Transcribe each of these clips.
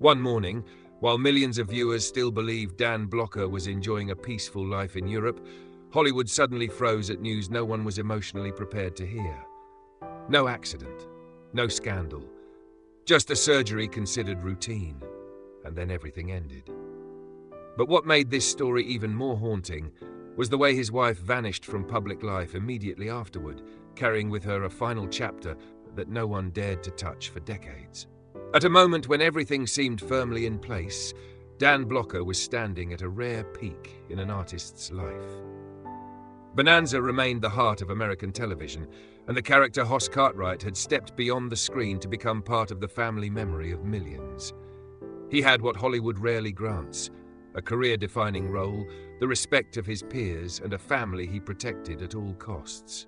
One morning, while millions of viewers still believed Dan Blocker was enjoying a peaceful life in Europe, Hollywood suddenly froze at news no one was emotionally prepared to hear. No accident, no scandal, just a surgery considered routine, and then everything ended. But what made this story even more haunting was the way his wife vanished from public life immediately afterward, carrying with her a final chapter that no one dared to touch for decades. At a moment when everything seemed firmly in place, Dan Blocker was standing at a rare peak in an artist's life. Bonanza remained the heart of American television, and the character Hoss Cartwright had stepped beyond the screen to become part of the family memory of millions. He had what Hollywood rarely grants: a career-defining role, the respect of his peers, and a family he protected at all costs.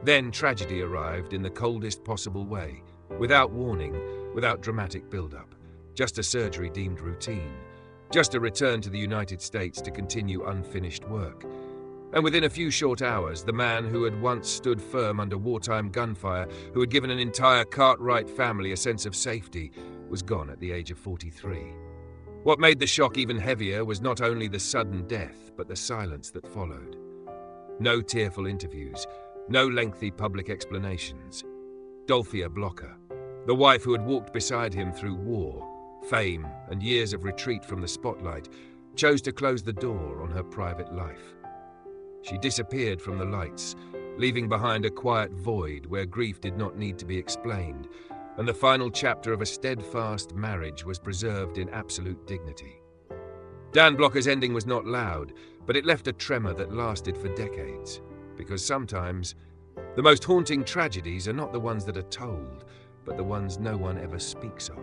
Then tragedy arrived in the coldest possible way, without warning, without dramatic build-up, just a surgery deemed routine, just a return to the United States to continue unfinished work. And within a few short hours, the man who had once stood firm under wartime gunfire, who had given an entire Cartwright family a sense of safety, was gone at the age of 43. What made the shock even heavier was not only the sudden death, but the silence that followed. No tearful interviews, no lengthy public explanations. Dolphia Blocker, the wife who had walked beside him through war, fame, and years of retreat from the spotlight, chose to close the door on her private life. She disappeared from the lights, leaving behind a quiet void where grief did not need to be explained, and the final chapter of a steadfast marriage was preserved in absolute dignity. Dan Blocker's ending was not loud, but it left a tremor that lasted for decades, because sometimes the most haunting tragedies are not the ones that are told, but the ones no one ever speaks of.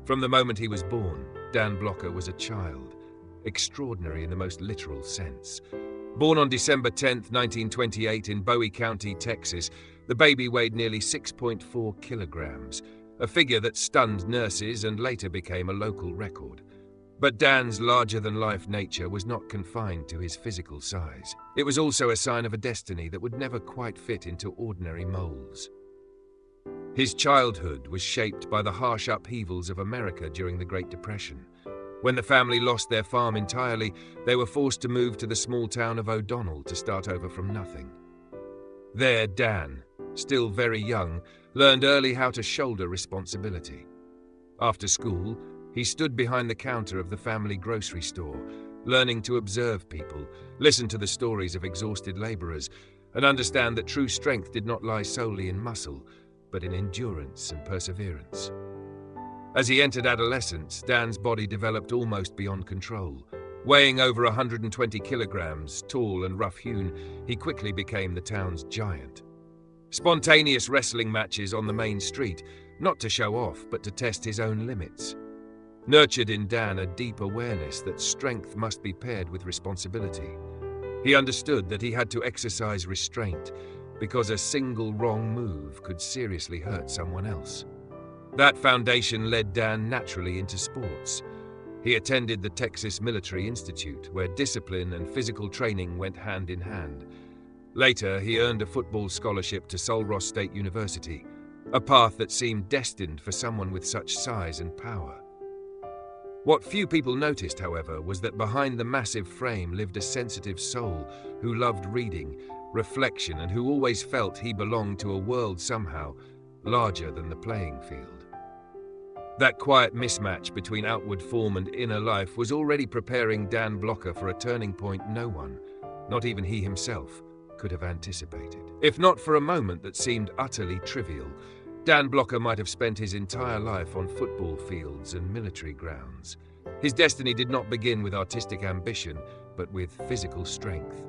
From the moment he was born, Dan Blocker was a child, extraordinary in the most literal sense. Born on December 10, 1928 in Bowie County, Texas, the baby weighed nearly 6.4 kilograms, a figure that stunned nurses and later became a local record. But Dan's larger-than-life nature was not confined to his physical size. It was also a sign of a destiny that would never quite fit into ordinary molds. His childhood was shaped by the harsh upheavals of America during the Great Depression. When the family lost their farm entirely, they were forced to move to the small town of O'Donnell to start over from nothing. There, Dan, still very young, learned early how to shoulder responsibility. After school, he stood behind the counter of the family grocery store, learning to observe people, listen to the stories of exhausted laborers, and understand that true strength did not lie solely in muscle, but in endurance and perseverance. As he entered adolescence, Dan's body developed almost beyond control. Weighing over 120 kilograms, tall and rough-hewn, he quickly became the town's giant. Spontaneous wrestling matches on the main street, not to show off, but to test his own limits, nurtured in Dan a deep awareness that strength must be paired with responsibility. He understood that he had to exercise restraint, because a single wrong move could seriously hurt someone else. That foundation led Dan naturally into sports. He attended the Texas Military Institute, where discipline and physical training went hand in hand. Later, he earned a football scholarship to Sul Ross State University, a path that seemed destined for someone with such size and power. What few people noticed, however, was that behind the massive frame lived a sensitive soul who loved reading, reflection, and who always felt he belonged to a world somehow larger than the playing field. That quiet mismatch between outward form and inner life was already preparing Dan Blocker for a turning point no one, not even he himself, could have anticipated. If not for a moment that seemed utterly trivial, Dan Blocker might have spent his entire life on football fields and military grounds. His destiny did not begin with artistic ambition, but with physical strength.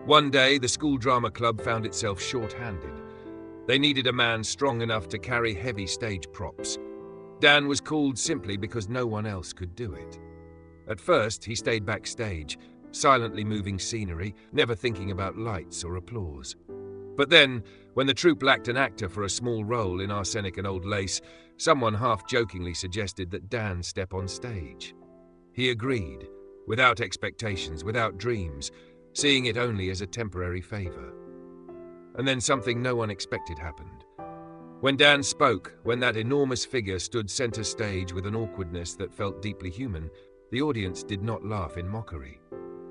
One day, the school drama club found itself short-handed. They needed a man strong enough to carry heavy stage props. Dan was called simply because no one else could do it. At first, he stayed backstage, silently moving scenery, never thinking about lights or applause. But then, when the troupe lacked an actor for a small role in Arsenic and Old Lace, someone half-jokingly suggested that Dan step on stage. He agreed, without expectations, without dreams, seeing it only as a temporary favor. And then something no one expected happened. When Dan spoke, when that enormous figure stood center stage with an awkwardness that felt deeply human, the audience did not laugh in mockery.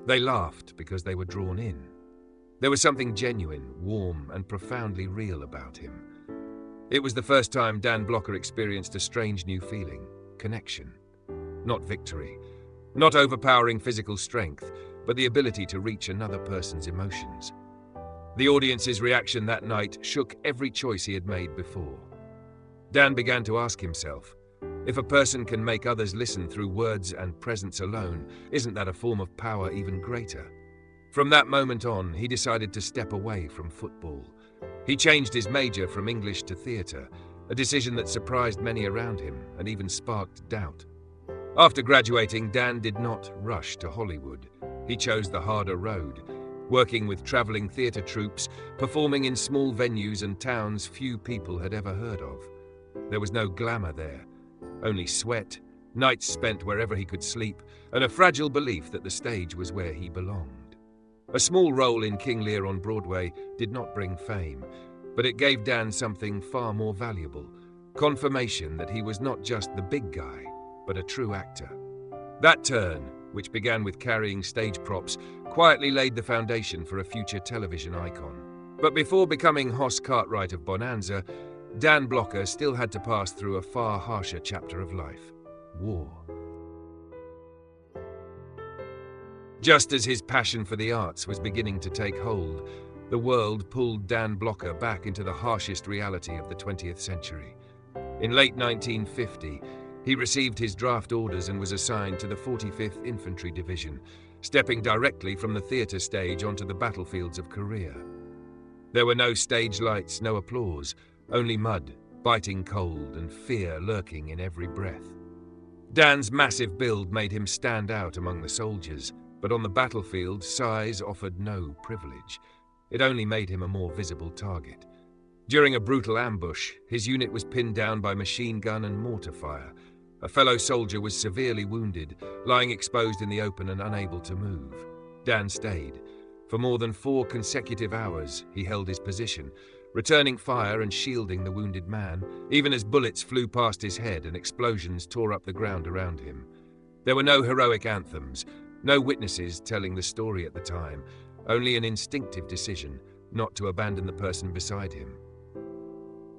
They laughed because they were drawn in. There was something genuine, warm, and profoundly real about him. It was the first time Dan Blocker experienced a strange new feeling, connection. Not victory, not overpowering physical strength, but the ability to reach another person's emotions. The audience's reaction that night shook every choice he had made before. Dan began to ask himself, if a person can make others listen through words and presence alone, isn't that a form of power even greater? From that moment on, he decided to step away from football. He changed his major from English to theatre, a decision that surprised many around him and even sparked doubt. After graduating, Dan did not rush to Hollywood. He chose the harder road, working with traveling theatre troupes, performing in small venues and towns few people had ever heard of. There was no glamour there, only sweat, nights spent wherever he could sleep, and a fragile belief that the stage was where he belonged. A small role in King Lear on Broadway did not bring fame, but it gave Dan something far more valuable, confirmation that he was not just the big guy, but a true actor. That turn, which began with carrying stage props, quietly laid the foundation for a future television icon. But before becoming Hoss Cartwright of Bonanza, Dan Blocker still had to pass through a far harsher chapter of life: war. Just as his passion for the arts was beginning to take hold, the world pulled Dan Blocker back into the harshest reality of the 20th century. In late 1950, he received his draft orders and was assigned to the 45th Infantry Division, stepping directly from the theatre stage onto the battlefields of Korea. There were no stage lights, no applause, only mud, biting cold, and fear lurking in every breath. Dan's massive build made him stand out among the soldiers, but on the battlefield, size offered no privilege. It only made him a more visible target. During a brutal ambush, his unit was pinned down by machine gun and mortar fire. A fellow soldier was severely wounded, lying exposed in the open and unable to move. Dan stayed. For more than 4 consecutive hours, he held his position, returning fire and shielding the wounded man, even as bullets flew past his head and explosions tore up the ground around him. There were no heroic anthems, no witnesses telling the story at the time, only an instinctive decision not to abandon the person beside him.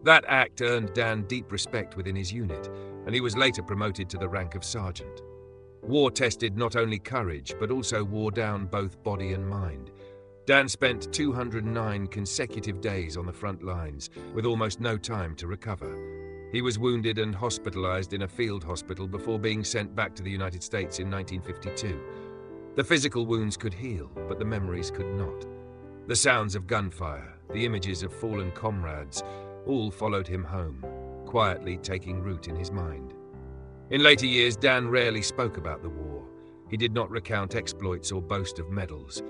That act earned Dan deep respect within his unit, and he was later promoted to the rank of sergeant. War tested not only courage, but also wore down both body and mind. Dan spent 209 consecutive days on the front lines, with almost no time to recover. He was wounded and hospitalized in a field hospital before being sent back to the United States in 1952. The physical wounds could heal, but the memories could not. The sounds of gunfire, the images of fallen comrades, all followed him home, quietly taking root in his mind. In later years, Dan rarely spoke about the war. He did not recount exploits or boast of medals.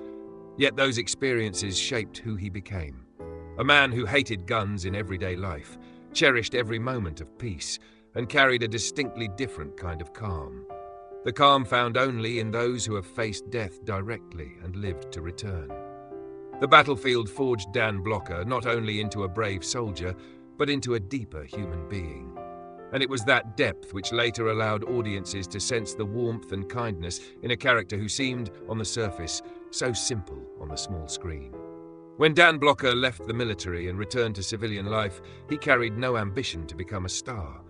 Yet those experiences shaped who he became. A man who hated guns in everyday life, cherished every moment of peace, and carried a distinctly different kind of calm. The calm found only in those who have faced death directly and lived to return. The battlefield forged Dan Blocker not only into a brave soldier, but into a deeper human being. And it was that depth which later allowed audiences to sense the warmth and kindness in a character who seemed, on the surface, so simple on the small screen. When Dan Blocker left the military and returned to civilian life, he carried no ambition to become a star.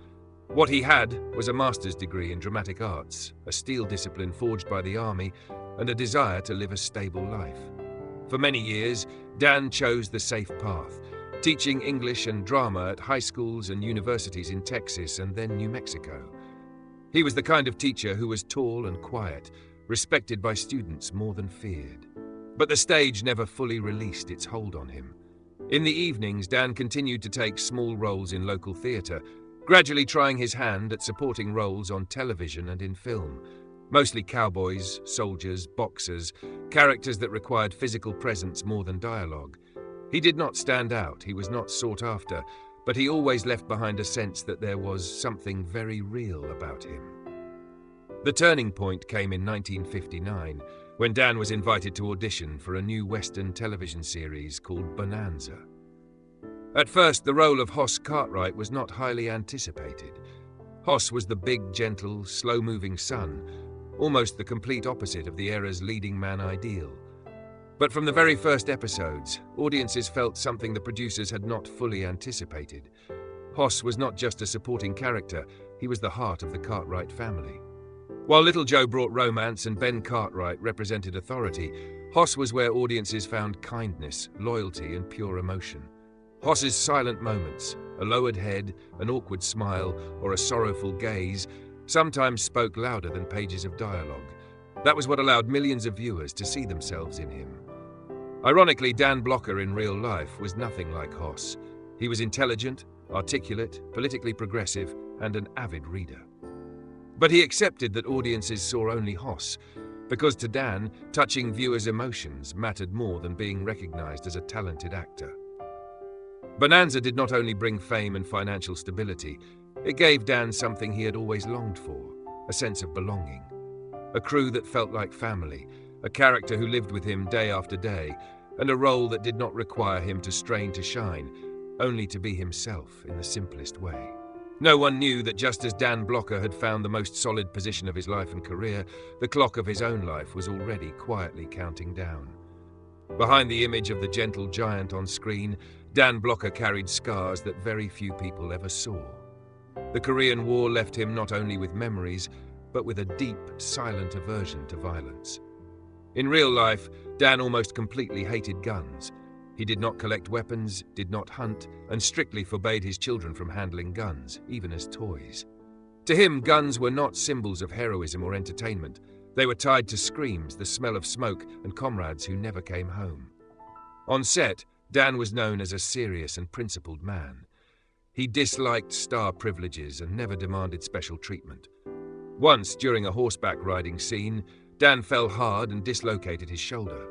What he had was a master's degree in dramatic arts, a steel discipline forged by the army, and a desire to live a stable life. For many years, Dan chose the safe path, teaching English and drama at high schools and universities in Texas and then New Mexico. He was the kind of teacher who was tall and quiet, respected by students more than feared. But the stage never fully released its hold on him. In the evenings, Dan continued to take small roles in local theatre, gradually trying his hand at supporting roles on television and in film. Mostly cowboys, soldiers, boxers, characters that required physical presence more than dialogue. He did not stand out, he was not sought after, but he always left behind a sense that there was something very real about him. The turning point came in 1959, when Dan was invited to audition for a new Western television series called Bonanza. At first, the role of Hoss Cartwright was not highly anticipated. Hoss was the big, gentle, slow-moving son, almost the complete opposite of the era's leading man ideal. But from the very first episodes, audiences felt something the producers had not fully anticipated. Hoss was not just a supporting character, he was the heart of the Cartwright family. While Little Joe brought romance and Ben Cartwright represented authority, Hoss was where audiences found kindness, loyalty, and pure emotion. Hoss's silent moments, a lowered head, an awkward smile, or a sorrowful gaze, sometimes spoke louder than pages of dialogue. That was what allowed millions of viewers to see themselves in him. Ironically, Dan Blocker in real life was nothing like Hoss. He was intelligent, articulate, politically progressive, and an avid reader. But he accepted that audiences saw only Hoss, because to Dan, touching viewers' emotions mattered more than being recognized as a talented actor. Bonanza did not only bring fame and financial stability, it gave Dan something he had always longed for, a sense of belonging. A crew that felt like family, a character who lived with him day after day, and a role that did not require him to strain to shine, only to be himself in the simplest way. No one knew that just as Dan Blocker had found the most solid position of his life and career, the clock of his own life was already quietly counting down. Behind the image of the gentle giant on screen, Dan Blocker carried scars that very few people ever saw. The Korean War left him not only with memories, but with a deep, silent aversion to violence. In real life, Dan almost completely hated guns. He did not collect weapons, did not hunt, and strictly forbade his children from handling guns, even as toys. To him, guns were not symbols of heroism or entertainment. They were tied to screams, the smell of smoke, and comrades who never came home. On set, Dan was known as a serious and principled man. He disliked star privileges and never demanded special treatment. Once, during a horseback riding scene, Dan fell hard and dislocated his shoulder.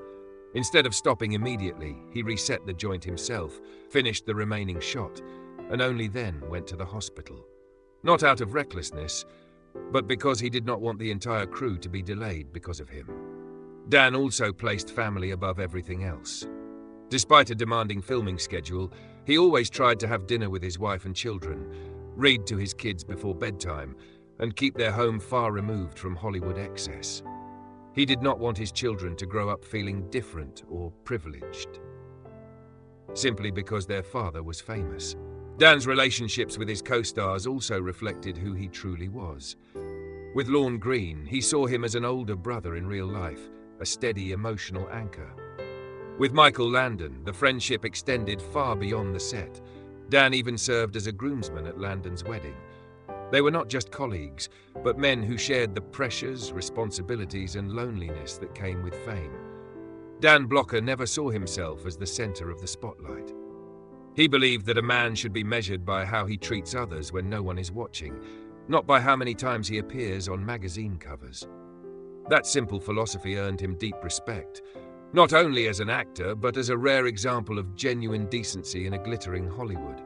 Instead of stopping immediately, he reset the joint himself, finished the remaining shot, and only then went to the hospital. Not out of recklessness, but because he did not want the entire crew to be delayed because of him. Dan also placed family above everything else. Despite a demanding filming schedule, he always tried to have dinner with his wife and children, read to his kids before bedtime, and keep their home far removed from Hollywood excess. He did not want his children to grow up feeling different or privileged, simply because their father was famous. Dan's relationships with his co-stars also reflected who he truly was. With Lorne Greene, he saw him as an older brother in real life, a steady emotional anchor. With Michael Landon, the friendship extended far beyond the set. Dan even served as a groomsman at Landon's wedding. They were not just colleagues, but men who shared the pressures, responsibilities, and loneliness that came with fame. Dan Blocker never saw himself as the center of the spotlight. He believed that a man should be measured by how he treats others when no one is watching, not by how many times he appears on magazine covers. That simple philosophy earned him deep respect, not only as an actor, but as a rare example of genuine decency in a glittering Hollywood.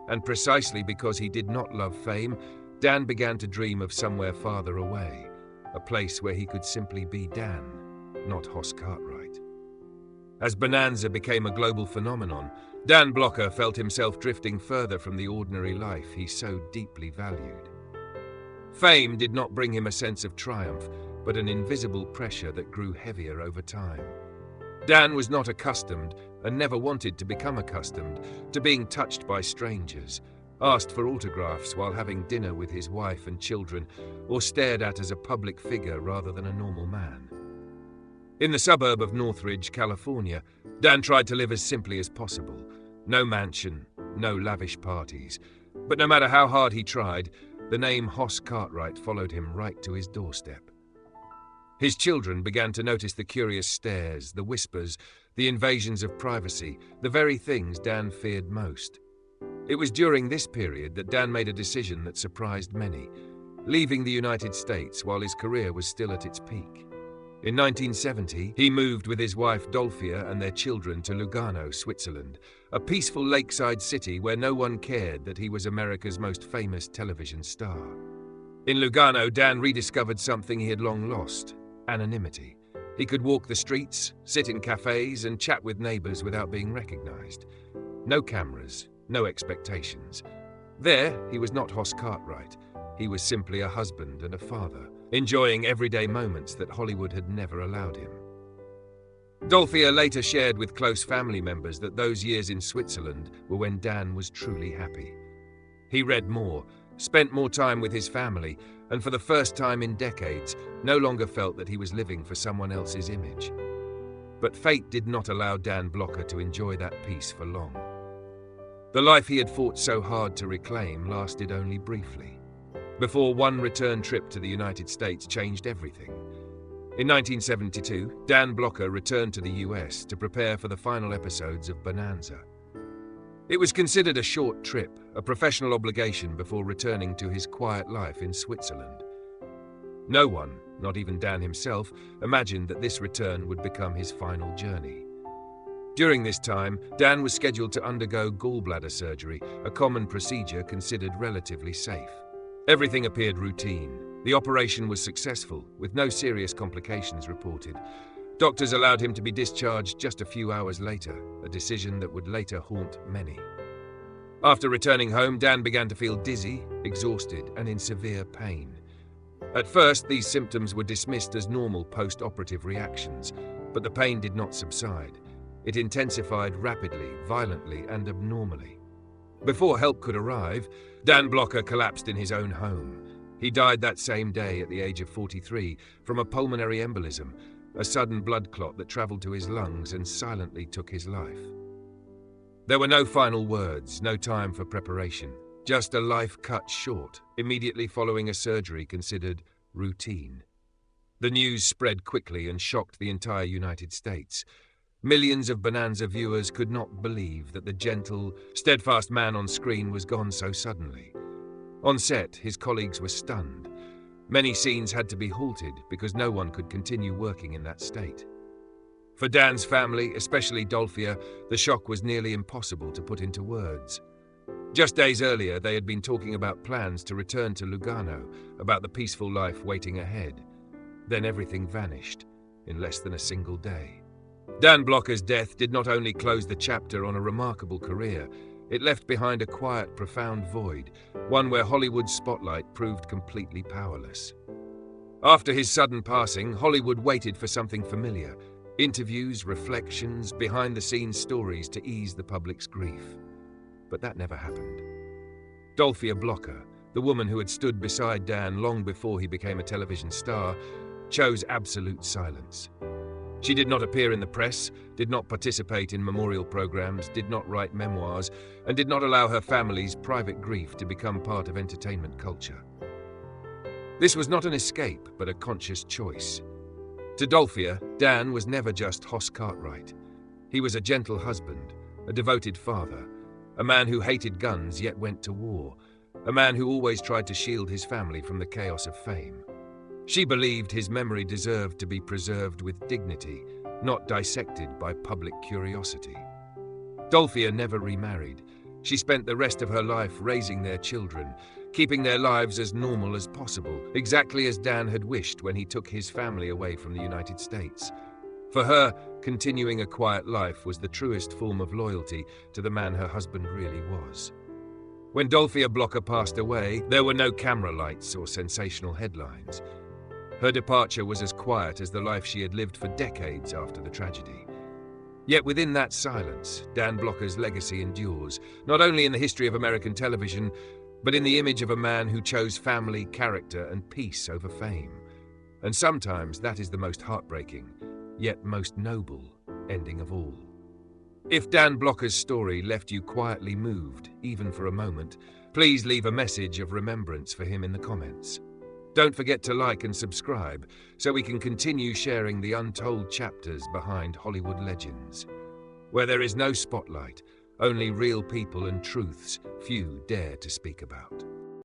And precisely because he did not love fame, Dan began to dream of somewhere farther away, a place where he could simply be Dan, not Hoss Cartwright. As Bonanza became a global phenomenon, Dan Blocker felt himself drifting further from the ordinary life he so deeply valued. Fame did not bring him a sense of triumph, but an invisible pressure that grew heavier over time. Dan was not accustomed, and never wanted to become accustomed, to being touched by strangers, asked for autographs while having dinner with his wife and children, or stared at as a public figure rather than a normal man. In the suburb of Northridge, California, Dan tried to live as simply as possible. No mansion, no lavish parties. But no matter how hard he tried, the name Hoss Cartwright followed him right to his doorstep. His children began to notice the curious stares, the whispers, the invasions of privacy, the very things Dan feared most. It was during this period that Dan made a decision that surprised many, leaving the United States while his career was still at its peak. In 1970, he moved with his wife Dolphia and their children to Lugano, Switzerland, a peaceful lakeside city where no one cared that he was America's most famous television star. In Lugano, Dan rediscovered something he had long lost: anonymity. He could walk the streets, sit in cafes, and chat with neighbors without being recognized. No cameras, no expectations. There, he was not Hoss Cartwright. He was simply a husband and a father, enjoying everyday moments that Hollywood had never allowed him. Dolphier later shared with close family members that those years in Switzerland were when Dan was truly happy. He read more, spent more time with his family, and for the first time in decades, no longer felt that he was living for someone else's image. But fate did not allow Dan Blocker to enjoy that peace for long. The life he had fought so hard to reclaim lasted only briefly, before one return trip to the United States changed everything. In 1972, Dan Blocker returned to the US to prepare for the final episodes of Bonanza. It was considered a short trip, a professional obligation before returning to his quiet life in Switzerland. No one, not even Dan himself, imagined that this return would become his final journey. During this time, Dan was scheduled to undergo gallbladder surgery, a common procedure considered relatively safe. Everything appeared routine. The operation was successful, with no serious complications reported. Doctors allowed him to be discharged just a few hours later, a decision that would later haunt many. After returning home, Dan began to feel dizzy, exhausted, and in severe pain. At first, these symptoms were dismissed as normal post-operative reactions, but the pain did not subside. It intensified rapidly, violently, and abnormally. Before help could arrive, Dan Blocker collapsed in his own home. He died that same day at the age of 43 from a pulmonary embolism, a sudden blood clot that traveled to his lungs and silently took his life. There were no final words, no time for preparation, just a life cut short, immediately following a surgery considered routine. The news spread quickly and shocked the entire United States. Millions of Bonanza viewers could not believe that the gentle, steadfast man on screen was gone so suddenly. On set, his colleagues were stunned. Many scenes had to be halted because no one could continue working in that state. For Dan's family, especially Dolphier, the shock was nearly impossible to put into words. Just days earlier, they had been talking about plans to return to Lugano, about the peaceful life waiting ahead. Then everything vanished in less than a single day. Dan Blocker's death did not only close the chapter on a remarkable career, it left behind a quiet, profound void, one where Hollywood's spotlight proved completely powerless. After his sudden passing, Hollywood waited for something familiar: interviews, reflections, behind-the-scenes stories to ease the public's grief. But that never happened. Dolphia Blocker, the woman who had stood beside Dan long before he became a television star, chose absolute silence. She did not appear in the press, did not participate in memorial programs, did not write memoirs, and did not allow her family's private grief to become part of entertainment culture. This was not an escape, but a conscious choice. To Dolphia, Dan was never just Hoss Cartwright. He was a gentle husband, a devoted father, a man who hated guns yet went to war, a man who always tried to shield his family from the chaos of fame. She believed his memory deserved to be preserved with dignity, not dissected by public curiosity. Dolphia never remarried. She spent the rest of her life raising their children, keeping their lives as normal as possible, exactly as Dan had wished when he took his family away from the United States. For her, continuing a quiet life was the truest form of loyalty to the man her husband really was. When Dolphia Blocker passed away, there were no camera lights or sensational headlines. Her departure was as quiet as the life she had lived for decades after the tragedy. Yet within that silence, Dan Blocker's legacy endures, not only in the history of American television, but in the image of a man who chose family, character, and peace over fame. And sometimes that is the most heartbreaking, yet most noble, ending of all. If Dan Blocker's story left you quietly moved, even for a moment, please leave a message of remembrance for him in the comments. Don't forget to like and subscribe so we can continue sharing the untold chapters behind Hollywood legends. Where there is no spotlight, only real people and truths few dare to speak about.